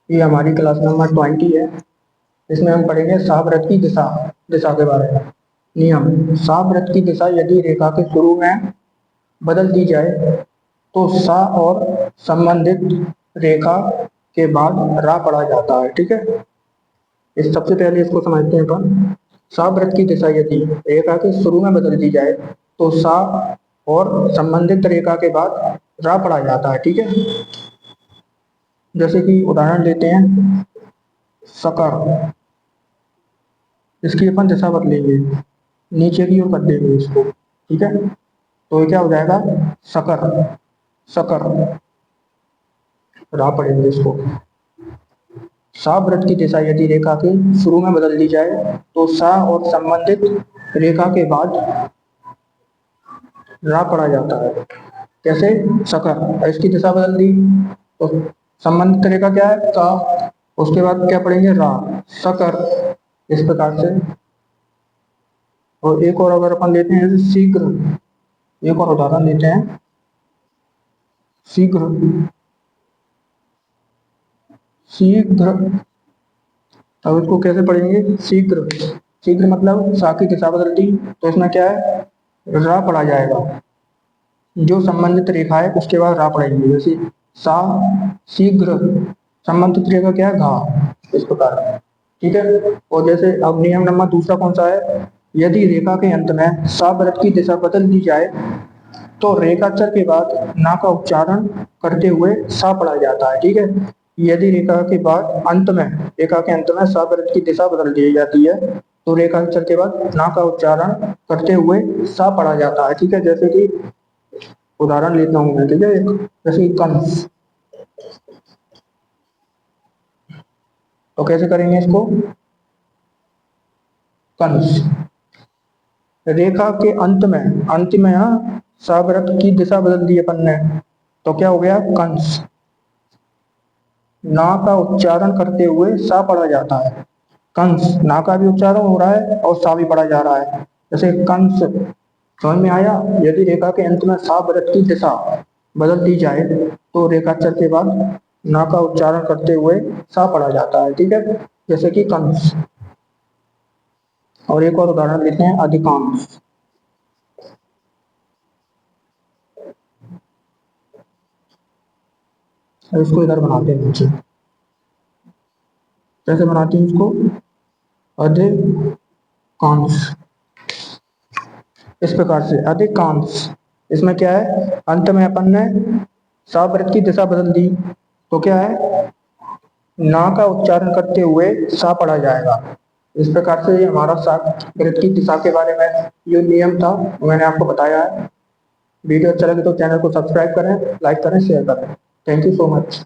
ये हमारी class number 20 है। इसमें हम पढ़ेंगे सावृत की दिशा दिशा के बारे में। नियम: सावृत की दिशा यदि रेखा के शुरू में बदल दी जाए तो सा और संबंधित रेखा के बाद रा पढ़ा जाता है। ठीक है, इस सबसे पहले इसको समझते हैं अपन। सावृत की दिशा यदि रेखा के शुरू में बदल दी जाए तो सा और संबंधित रेखा के बाद रा पढ़ा जाता है। ठीक है, जैसे कि उदाहरण लेते हैं सकर। इसकी अपन दिशा बदलेंगे, नीचे की ओर बदलेंगे इसको। ठीक है, तो ये क्या हो जाएगा? सकर। सकर रा पढ़ेंगे इसको। सावृत की दिशा यदि रेखा के शुरू में बदल दी जाए तो सा और संबंधित रेखा के बाद रा पढ़ा जाता है। कैसे? सकर, इसकी दिशा बदल दी तो संबंधित रेखा क्या है? का। उसके बाद क्या पढ़ेंगे? रा। सकर, इस प्रकार से। और एक और अगर अपन लेते हैं जैसे शीघ्र, एक और उदाहरण लेते हैं शीघ्र। शीघ्र, अब इसको कैसे पढ़ेंगे? शीघ्र। शीघ्र मतलब सा की दिशा बदल दी तो इसमें क्या है? रा पढ़ा जाएगा। जो संबंधित रेखा है उसके बाद रा पढ़ेंगे, जैसे सा शीघ्र, संबंधित रेखा क्या है? घा। इस प्रकार। ठीक है, और जैसे अब नियम नंबर दूसरा कौन सा है? यदि रेखा के अंत में सावृत की दिशा बदल दी जाए तो रेखाचर के बाद ना का उच्चारण करते हुए सा पढ़ा जाता है। ठीक है, यदि रेखा के बाद अंत में, रेखा के अंत में सावृत की दिशा बदल दी जाती है तो रेखाचर के बाद ना का उच्चारण करते हुए सा पढ़ा जाता है। ठीक है, जैसे कि उदाहरण लेता हूं मैं। ठीक है, जैसे कि कंस। तो कैसे करेंगे इसको? कंस। रेखा के अंत में यहाँ सावृत की दिशा बदल दी अपन ने तो क्या हो गया? कंस। ना का उच्चारण करते हुए सा पढ़ा जाता है। कंस, ना का भी उच्चारण हो रहा है और सा भी पढ़ा जा रहा है। जैसे कंस, समझ में आया? यदि रेखा के अंत में सावृत की दिशा बदल दी जाए तो रेखाचर के बाद ना का उच्चारण करते हुए सा पढ़ा जाता है। ठीक है, जैसे कि कंस। और एक और उदाहरण लेते हैं अधिकांश। इसको इधर बनाते हैं नीचे। कैसे बनाते हैं इसको? अधिकांश, इस प्रकार से अधिकांश। इसमें क्या है? अंत में अपन ने सावृत की दिशा बदल दी तो क्या है? ना का उच्चारण करते हुए सा पढ़ा जाएगा। इस प्रकार से ये हमारा सावृत की दिशा के बारे में जो नियम था मैंने आपको बताया है। वीडियो अच्छा लगे तो चैनल को सब्सक्राइब करें, लाइक करें, शेयर करें। Thank you so much.